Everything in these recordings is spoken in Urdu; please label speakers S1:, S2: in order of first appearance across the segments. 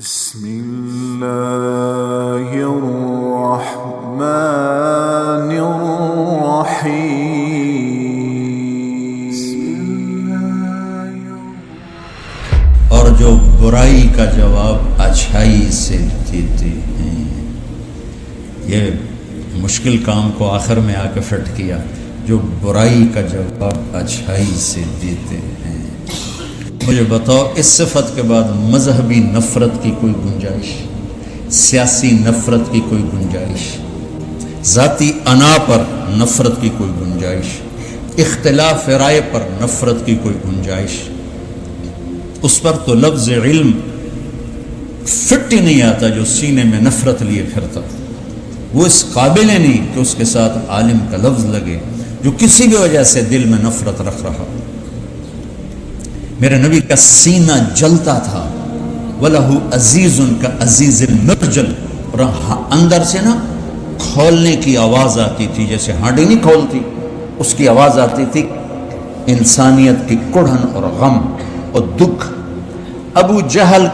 S1: بسم الله الرحمن الرحيم
S2: اور جو برائی کا جواب اچھائی سے دیتے ہیں. یہ مشکل کام کو آخر میں آ کے فٹ کیا. جو برائی کا جواب اچھائی سے دیتے ہیں. مجھے بتاؤ اس صفت کے بعد مذہبی نفرت کی کوئی گنجائش، سیاسی نفرت کی کوئی گنجائش، ذاتی انا پر نفرت کی کوئی گنجائش، اختلاف رائے پر نفرت کی کوئی گنجائش؟ اس پر تو لفظ علم فٹ ہی نہیں آتا جو سینے میں نفرت لیے پھرتا. وہ اس قابل نہیں کہ اس کے ساتھ عالم کا لفظ لگے جو کسی بھی وجہ سے دل میں نفرت رکھ رہا. میرے نبی کا سینہ جلتا تھا، وَلَهُ عزیز کا عزیز المرجل، اور اندر سے نا کھولنے کی آواز آتی تھی، جیسے ہانڈی نہیں کھولتی اس کی آواز آتی تھی. انسانیت کی کڑھن اور غم اور دکھ. ابو جہل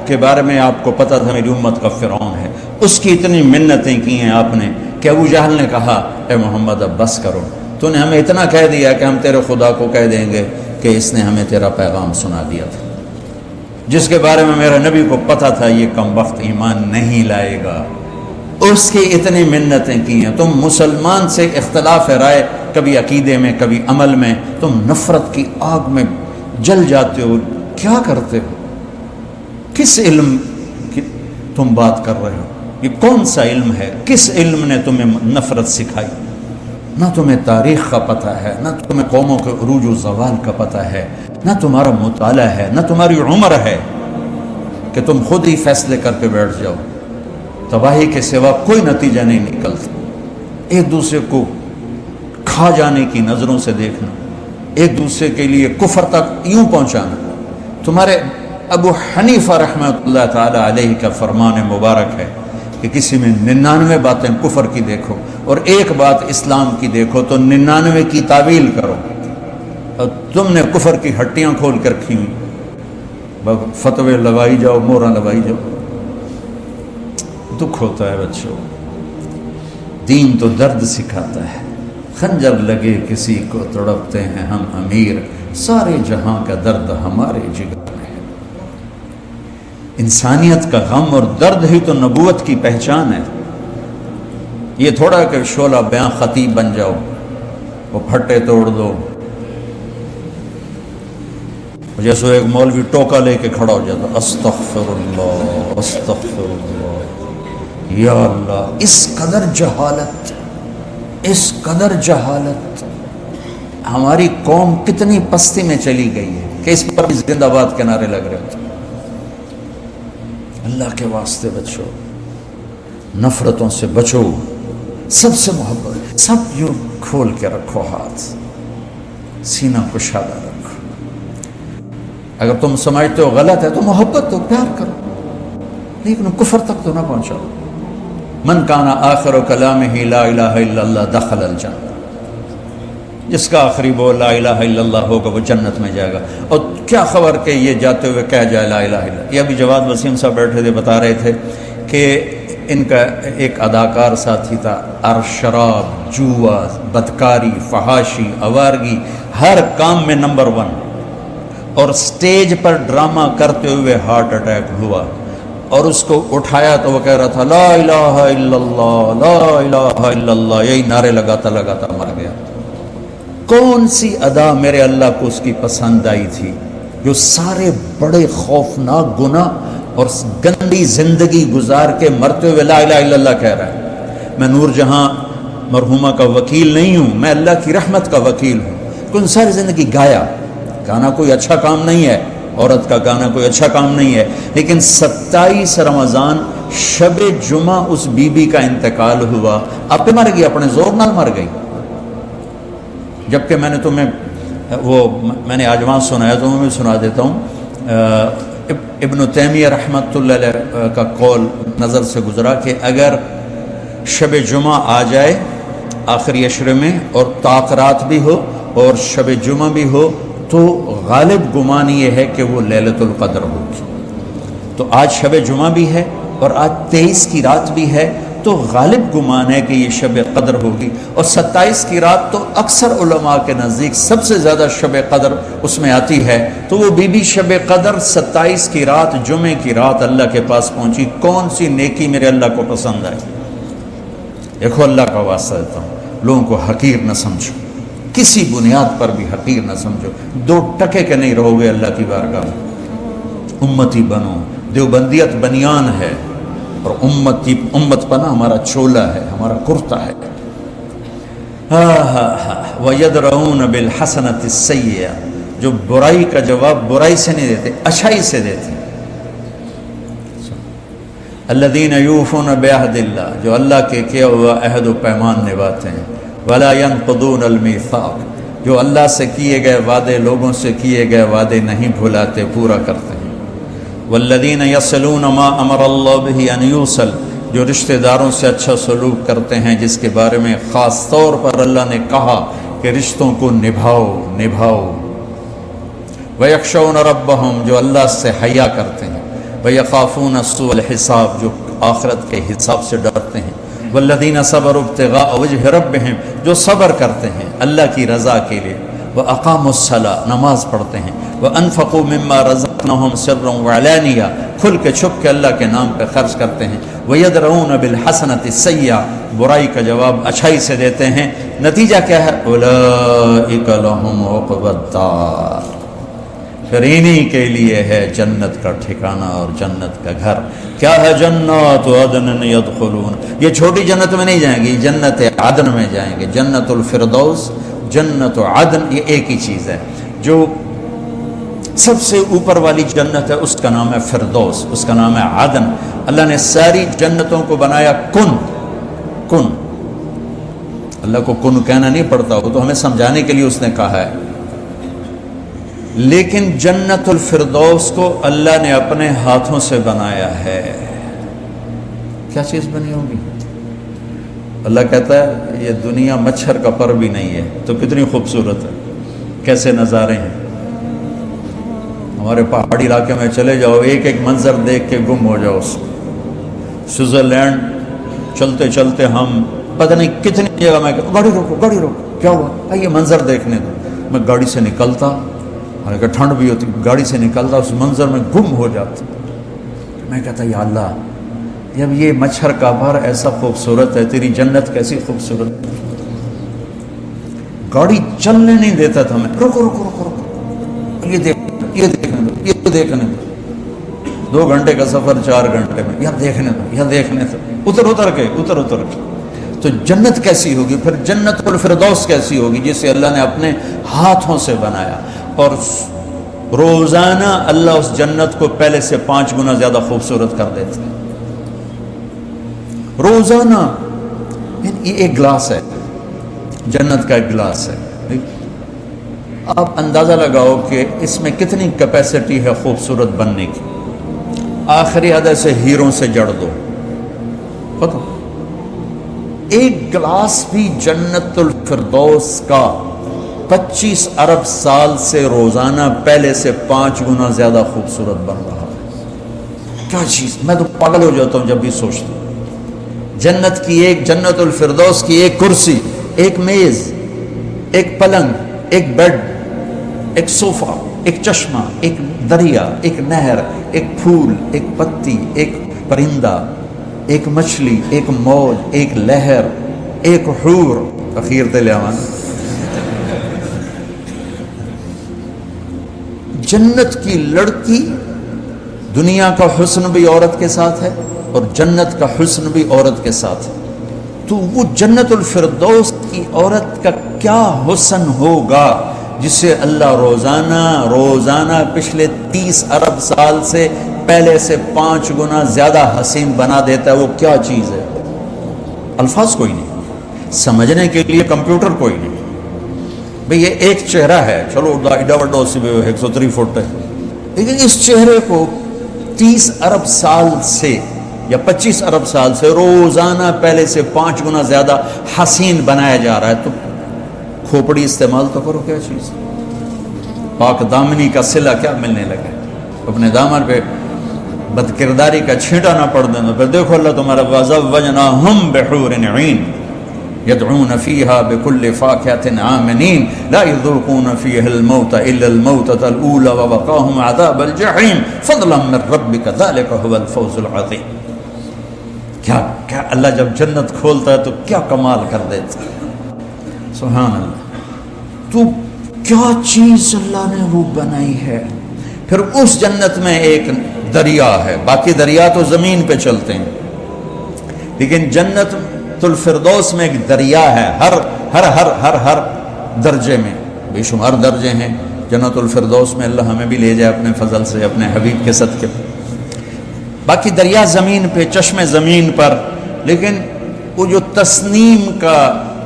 S2: کے بارے میں آپ کو پتہ تھا میری امت کا فرعون ہے. اس کی اتنی منتیں کی ہیں آپ نے کہ ابو جہل نے کہا اے محمد اب بس کرو، تو نے ہمیں اتنا کہہ دیا کہ ہم تیرے خدا کو کہہ دیں گے کہ اس نے ہمیں تیرا پیغام سنا دیا تھا، جس کے بارے میں میرے نبی کو پتہ تھا یہ کم وقت ایمان نہیں لائے گا. اس کی اتنی منتیں کی ہیں. تم مسلمان سے اختلاف رائے، کبھی عقیدے میں کبھی عمل میں، تم نفرت کی آگ میں جل جاتے ہو. کیا کرتے ہو؟ کس علم کی تم بات کر رہے ہو؟ یہ کون سا علم ہے؟ کس علم نے تمہیں نفرت سکھائی؟ نہ تمہیں تاریخ کا پتہ ہے، نہ تمہیں قوموں کے عروج و زوال کا پتہ ہے، نہ تمہارا مطالعہ ہے، نہ تمہاری عمر ہے کہ تم خود ہی فیصلے کر کے بیٹھ جاؤ. تباہی کے سوا کوئی نتیجہ نہیں نکلتا. ایک دوسرے کو کھا جانے کی نظروں سے دیکھنا، ایک دوسرے کے لیے کفر تک یوں پہنچانا. تمہارے ابو حنیفہ رحمۃ اللہ تعالی علیہ کا فرمان مبارک ہے کہ کسی میں 99 باتیں کفر کی دیکھو اور ایک بات اسلام کی دیکھو تو 99 کی تعویل کرو. اور تم نے کفر کی ہٹیاں کھول کے رکھی ہوئی، فتوے لگائی جاؤ، مورا لگائی جاؤ. دکھ ہوتا ہے بچوں. دین تو درد سکھاتا ہے. خنجر لگے کسی کو تڑپتے ہیں ہم امیر، سارے جہاں کا درد ہمارے جگر میں ہے. انسانیت کا غم اور درد ہی تو نبوت کی پہچان ہے. یہ تھوڑا کہ شعلہ بیاں خطیب بن جاؤ، وہ پھٹے توڑ دو. جیسے ایک مولوی ٹوکا لے کے کھڑا ہو جاتا، استغفر اللہ استغفر اللہ یا اللہ. اس قدر جہالت، اس قدر جہالت. ہماری قوم کتنی پستی میں چلی گئی ہے کہ اس پر بھی زندہ باد کے نعرے لگ رہے ہوتے. اللہ کے واسطے بچو، نفرتوں سے بچو، سب سے محبت. سب یوں کھول کے رکھو، ہاتھ سینہ کشادہ رکھو. اگر تم سمجھتے ہو غلط ہے تو محبت تو پیار کرو، لیکن کفر تک تو نہ پہنچاؤ. من کان آخر کلامہ لا الہ الا اللہ دخل الجنہ. جس کا آخری وہ لا الہ الا اللہ ہوگا وہ جنت میں جائے گا. اور کیا خبر کہ یہ جاتے ہوئے کہہ جائے لا الہ الا. یہ ابھی جواد وسیم صاحب بیٹھے تھے، بتا رہے تھے کہ ان کا ایک اداکار ساتھی تھا، شراب، جوا، بدکاری، فحاشی، آوارگی، ہر کام میں نمبر 1. اور سٹیج پر ڈرامہ کرتے ہوئے ہارٹ اٹیک ہوا اور اس کو اٹھایا تو وہ کہہ رہا تھا لا الہ الا اللہ لا الہ الا اللہ. یہی نعرے لگاتا لگاتا مر گیا. کون سی ادا میرے اللہ کو اس کی پسند آئی تھی جو سارے بڑے خوفناک گناہ اور گندی زندگی گزار کے مرتے ہوئے لا الہ الا اللہ کہہ رہا ہے. میں نور جہاں مرحومہ کا وکیل نہیں ہوں، میں اللہ کی رحمت کا وکیل ہوں. کون ساری زندگی گانا کوئی اچھا کام نہیں ہے، عورت کا گانا کوئی اچھا کام نہیں ہے، لیکن 27 رمضان شب جمعہ اس بی بی کا انتقال ہوا، آپ پہ مر گئی، اپنے زور نال مر گئی. جبکہ میں نے تمہیں میں نے آج وہاں سنایا تو میں سنا دیتا ہوں. ابن تیمیہ رحمۃ اللہ علیہ کا قول نظر سے گزرا کہ اگر شب جمعہ آ جائے آخری عشرے میں اور تاخرات بھی ہو اور شب جمعہ بھی ہو تو غالب گمان یہ ہے کہ وہ لیلۃ القدر ہوگی. تو آج شب جمعہ بھی ہے اور آج 23 کی رات بھی ہے، تو غالب گمان ہے کہ یہ شب قدر ہوگی، اور 27 کی رات تو اکثر علماء کے نزدیک سب سے زیادہ شب قدر اس میں آتی ہے، تو وہ بی بی شب قدر 27 کی رات جمعے کی رات اللہ کے پاس پہنچی۔ کون سی نیکی میرے اللہ کو پسند آئی؟ دیکھو اللہ کا واسطہ دیتا ہوں، لوگوں کو حقیر نہ سمجھو، کسی بنیاد پر بھی حقیر نہ سمجھو، 2 ٹکے کے نہیں رہو گے اللہ کی بارگاہ میں۔ امتی بنو، دیوبندیت بنیان ہے، اور امت پنا ہمارا چولا ہے، ہمارا کرتا ہے۔ وَيَدْرَؤُونَ بِالْحَسَنَةِ السَّيِّئَةِ، جو برائی کا جواب برائی سے نہیں دیتے، اچھائی سے دیتے۔ الَّذِينَ يُوفُونَ بِعَهْدِ اللَّهِ، جو اللہ کے کیا ہوا عہد و پیمان نبھاتے ہیں۔ وَلَا يَنقُضُونَ الْمِيثَاقَ، جو اللہ سے کیے گئے وعدے، لوگوں سے کیے گئے وعدے نہیں بھلاتے، پورا کرتے ہیں۔ والذین یصلون ما امر اللہ بہ ان یوصل، جو رشتہ داروں سے اچھا سلوک کرتے ہیں جس کے بارے میں خاص طور پر اللہ نے کہا کہ رشتوں کو نبھاؤ۔ ویخشون ربہم، جو اللہ سے حیا کرتے ہیں۔ ویخافون سوء الحساب، جو آخرت کے حساب سے ڈرتے ہیں۔ والذین صبروا ابتغاء وجہ ربہم، جو صبر کرتے ہیں اللہ کی رضا کے لیے۔ وَأَقَامُوا الصَّلَاةَ، نماز پڑھتے ہیں۔ وَأَنفَقُوا مِمَّا رَزَقْنَاهُمْ سِرًّا وَعَلَانِيَةً، کھل کے چھپ کے اللہ کے نام پہ خرچ کرتے ہیں۔ وَيَدْرَؤُونَ بِالْحَسَنَةِ السَّيِّئَةَ، برائی کا جواب اچھائی سے دیتے ہیں۔ نتیجہ کیا ہے؟ أُولَئِكَ لَهُمْ عُقْبَى الدَّارِ، پھر انہی کے لیے ہے جنت کا ٹھکانہ اور جنت کا گھر۔ کیا ہے؟ جنات عدن يدخلون، یہ چھوٹی جنت میں نہیں جائیں گے، جنت عدن میں جائیں گے۔ جنت الفردوس، جنت عدن، یہ ایک ہی چیز ہے۔ جو سب سے اوپر والی جنت ہے اس کا نام ہے فردوس، اس کا نام ہے عدن۔ اللہ نے ساری جنتوں کو بنایا کن۔ اللہ کو کن کہنا نہیں پڑتا، وہ تو ہمیں سمجھانے کے لیے اس نے کہا ہے، لیکن جنت الفردوس کو اللہ نے اپنے ہاتھوں سے بنایا ہے۔ کیا چیز بنی ہوگی؟ اللہ کہتا ہے یہ دنیا مچھر کا پر بھی نہیں ہے، تو کتنی خوبصورت ہے، کیسے نظارے ہیں۔ ہمارے پہاڑی علاقے میں چلے جاؤ، ایک ایک منظر دیکھ کے گم ہو جاؤ۔ سوئٹزرلینڈ چلتے چلتے ہم پتہ نہیں کتنی جگہ میں گاڑی روکو، کیا ہوا؟ یہ منظر دیکھنے دو۔ میں گاڑی سے نکلتا، حالانکہ ٹھنڈ بھی ہوتی، گاڑی سے نکلتا، اس منظر میں گم ہو جاتا۔ میں کہتا یا اللہ، جب یہ مچھر کا پر ایسا خوبصورت ہے، تیری جنت کیسی خوبصورت ہے۔ گاڑی چلنے نہیں دیتا تھا، میں رکو، یہ دیکھنے دو 2 گھنٹے کا سفر 4 گھنٹے میں، یہ دیکھنے دو، اتر کے۔ تو جنت کیسی ہوگی؟ پھر جنت الفردوس کیسی ہوگی جسے اللہ نے اپنے ہاتھوں سے بنایا، اور روزانہ اللہ اس جنت کو پہلے سے 5 گنا زیادہ خوبصورت کر دیتے ہیں۔ روزانہ یہ ایک گلاس ہے، جنت کا ایک گلاس ہے، آپ اندازہ لگاؤ کہ اس میں کتنی کیپیسٹی ہے خوبصورت بننے کی۔ آخری حد سے ہیروں سے جڑ دو، پتہ ایک گلاس بھی جنت الفردوس کا 25 ارب سال سے روزانہ پہلے سے 5 گنا زیادہ خوبصورت بن رہا ہے۔ کیا چیز، میں تو پاگل ہو جاتا ہوں جب بھی سوچتا ہوں۔ جنت الفردوس کی ایک کرسی، ایک میز، ایک پلنگ، ایک بیڈ، ایک صوفہ، ایک چشمہ، ایک دریا، ایک نہر، ایک پھول، ایک پتی، ایک پرندہ، ایک مچھلی، ایک موج، ایک لہر، ایک حور، اخیر تلیامان۔ جنت کی لڑکی، دنیا کا حسن بھی عورت کے ساتھ ہے اور جنت کا حسن بھی عورت کے ساتھ ہے، تو وہ جنت الفردوس کی عورت کا کیا حسن ہوگا جسے اللہ روزانہ پچھلے 30 ارب سال سے پہلے سے 5 گنا زیادہ حسین بنا دیتا ہے۔ وہ کیا چیز ہے؟ الفاظ کوئی نہیں، سمجھنے کے لیے کمپیوٹر کوئی نہیں۔ بھئی یہ ایک چہرہ ہے، چلو ایڈا وڈا اسی بھی 103 فٹ ہے، لیکن اس چہرے کو 30 ارب سال سے یا 25 ارب سال سے روزانہ پہلے سے 5 گنا زیادہ حسین بنایا جا رہا ہے۔ تو کھوپڑی استعمال تو کرو، کیا چیز، پاک دامنی کا صلہ کیا ملنے لگا، اپنے دامن پہ بدکرداری کا چھینٹا نہ پڑ دینا. پھر دیکھو اللہ تمہارا وَزَوَّجْنَاهُمْ بِحُورٍ عِينٍ يدعون فيها بكل فاكهة آمنين لا يذوقون فيها الموت إلا الموتة الأولى ووقاهم عذاب الجحيم فضلا من ربك ذلك هو الفوز العظيم. کیا اللہ جب جنت کھولتا ہے تو کیا کمال کر دیتا ہے. سبحان اللہ. تو کیا چیز اللہ نے وہ بنائی ہے. پھر اس جنت میں ایک دریا ہے. باقی دریا تو زمین پہ چلتے ہیں, لیکن جنت الفردوس میں ایک دریا ہے. ہر ہر ہر ہر ہر درجے میں بے شمار درجے ہیں جنت الفردوس میں. اللہ ہمیں بھی لے جائے اپنے فضل سے, اپنے حبیب کے صدقے. باقی دریا زمین پہ, چشمے زمین پر, لیکن وہ جو تسنیم کا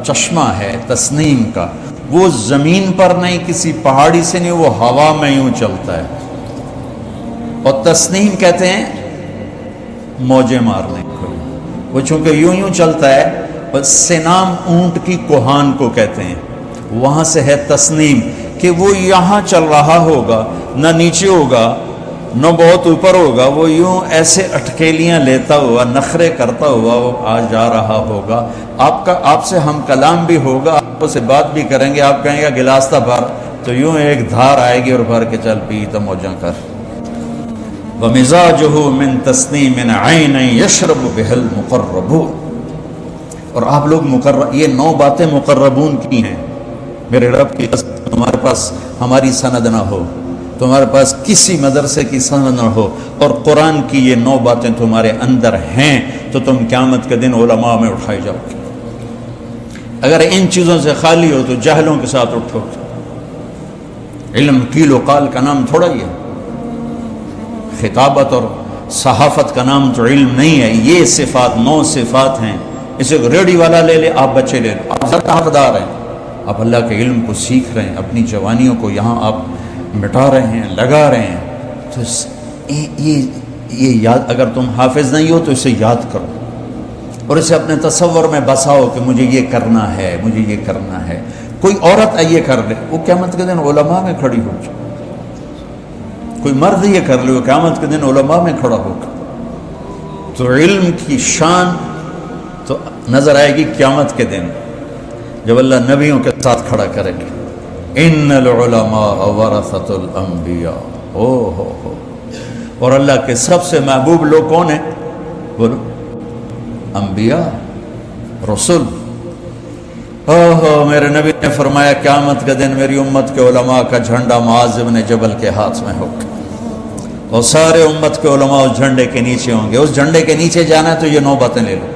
S2: چشمہ ہے, تسنیم کا, وہ زمین پر نہیں, کسی پہاڑی سے نہیں, وہ ہوا میں یوں چلتا ہے. اور تسنیم کہتے ہیں موجیں مارنے کو. وہ چونکہ یوں یوں چلتا ہے, بس سنام اونٹ کی کوہان کو کہتے ہیں, وہاں سے ہے تسنیم, کہ وہ یہاں چل رہا ہوگا, نہ نیچے ہوگا نہ بہت اوپر ہوگا, وہ یوں ایسے اٹکیلیاں لیتا ہوا, نخرے کرتا ہوا وہ آج جا رہا ہوگا. آپ سے ہم کلام بھی ہوگا, آپ سے بات بھی کریں گے, آپ کہیں گے گلاس تھا بھر, تو یوں ایک دھار آئے گی اور بھر کے چل پی تو موجاں کر. وَمِزَاجُهُ مِن تَسْنِيمٍ عَيْنًا يَشْرَبُ بِهَا الْمُقَرَّبُونَ. اور آپ لوگ یہ 9 باتیں مقربون کی ہیں. میرے رب کی قسم, تمہارے پاس ہماری سند نہ ہو, تمہارے پاس کسی مدرسے کی سند نہ ہو, اور قرآن کی یہ 9 باتیں تمہارے اندر ہیں, تو تم قیامت کے دن علماء میں اٹھائے جاؤ گے. اگر ان چیزوں سے خالی ہو تو جاہلوں کے ساتھ اٹھو. علم قیل و قال کا نام تھوڑا ہی ہے. خطابت اور صحافت کا نام تو علم نہیں ہے. یہ صفات 9 صفات ہیں. اسے ریڈی والا لے لے, آپ بچے لے لو, آپ زیادہ حقدار ہیں. آپ اللہ کے علم کو سیکھ رہے ہیں, اپنی جوانیوں کو یہاں آپ مٹا رہے ہیں, لگا رہے ہیں. تو یہ یاد, اگر تم حافظ نہیں ہو تو اسے یاد کرو, اور اسے اپنے تصور میں بساؤ کہ مجھے یہ کرنا ہے, مجھے یہ کرنا ہے. کوئی عورت یہ کر لے, وہ قیامت کے دن علماء میں کھڑی ہو جائے. کوئی مرد یہ کر لے, وہ قیامت کے دن علماء میں کھڑا ہوگا. تو علم کی شان تو نظر آئے گی قیامت کے دن, جب اللہ نبیوں کے ساتھ کھڑا کرے گا. ان العلماء ورثۃ الانبیاء. ہو اور اللہ کے سب سے محبوب لوگ کون ہیں؟ بولو, انبیاء, رسول. میرے نبی نے فرمایا قیامت کے دن میری امت کے علماء کا جھنڈا معاذ بن جبل کے ہاتھ میں ہوگا, اور سارے امت کے علماء اس جھنڈے کے نیچے ہوں گے. اس جھنڈے کے نیچے جانا ہے تو یہ 9 باتیں لے لو.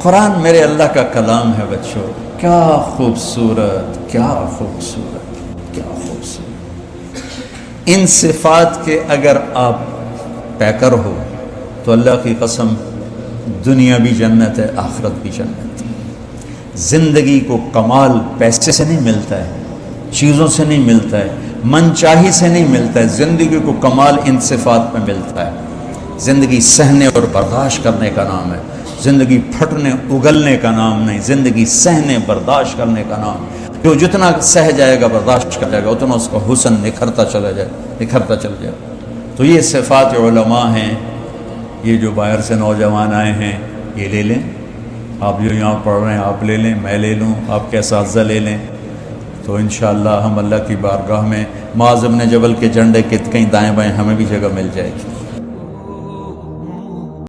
S2: قرآن میرے اللہ کا کلام ہے بچوں. کیا خوبصورت, کیا خوبصورت, کیا خوبصورت. ان صفات کے اگر آپ پیکر ہو تو اللہ کی قسم دنیا بھی جنت ہے, آخرت بھی جنت ہے. زندگی کو کمال پیسے سے نہیں ملتا ہے, چیزوں سے نہیں ملتا ہے, من چاہی سے نہیں ملتا ہے. زندگی کو کمال ان صفات میں ملتا ہے. زندگی سہنے اور برداشت کرنے کا نام ہے. زندگی پھٹنے اگلنے کا نام نہیں, زندگی سہنے برداشت کرنے کا نام. جو جتنا سہ جائے گا, برداشت کر جائے گا, اتنا اس کا حسن نکھرتا چلا جائے, نکھرتا چل جائے. تو یہ صفات علماء ہیں. یہ جو باہر سے نوجوان آئے ہیں یہ لے لیں, آپ جو یہاں پڑھ رہے ہیں آپ لے لیں, میں لے لوں, آپ کے اساتذہ لے لیں, تو انشاءاللہ ہم اللہ کی بارگاہ میں معاذ بن جبل کے جھنڈے کے کہیں دائیں بائیں ہمیں بھی جگہ مل جائے گی.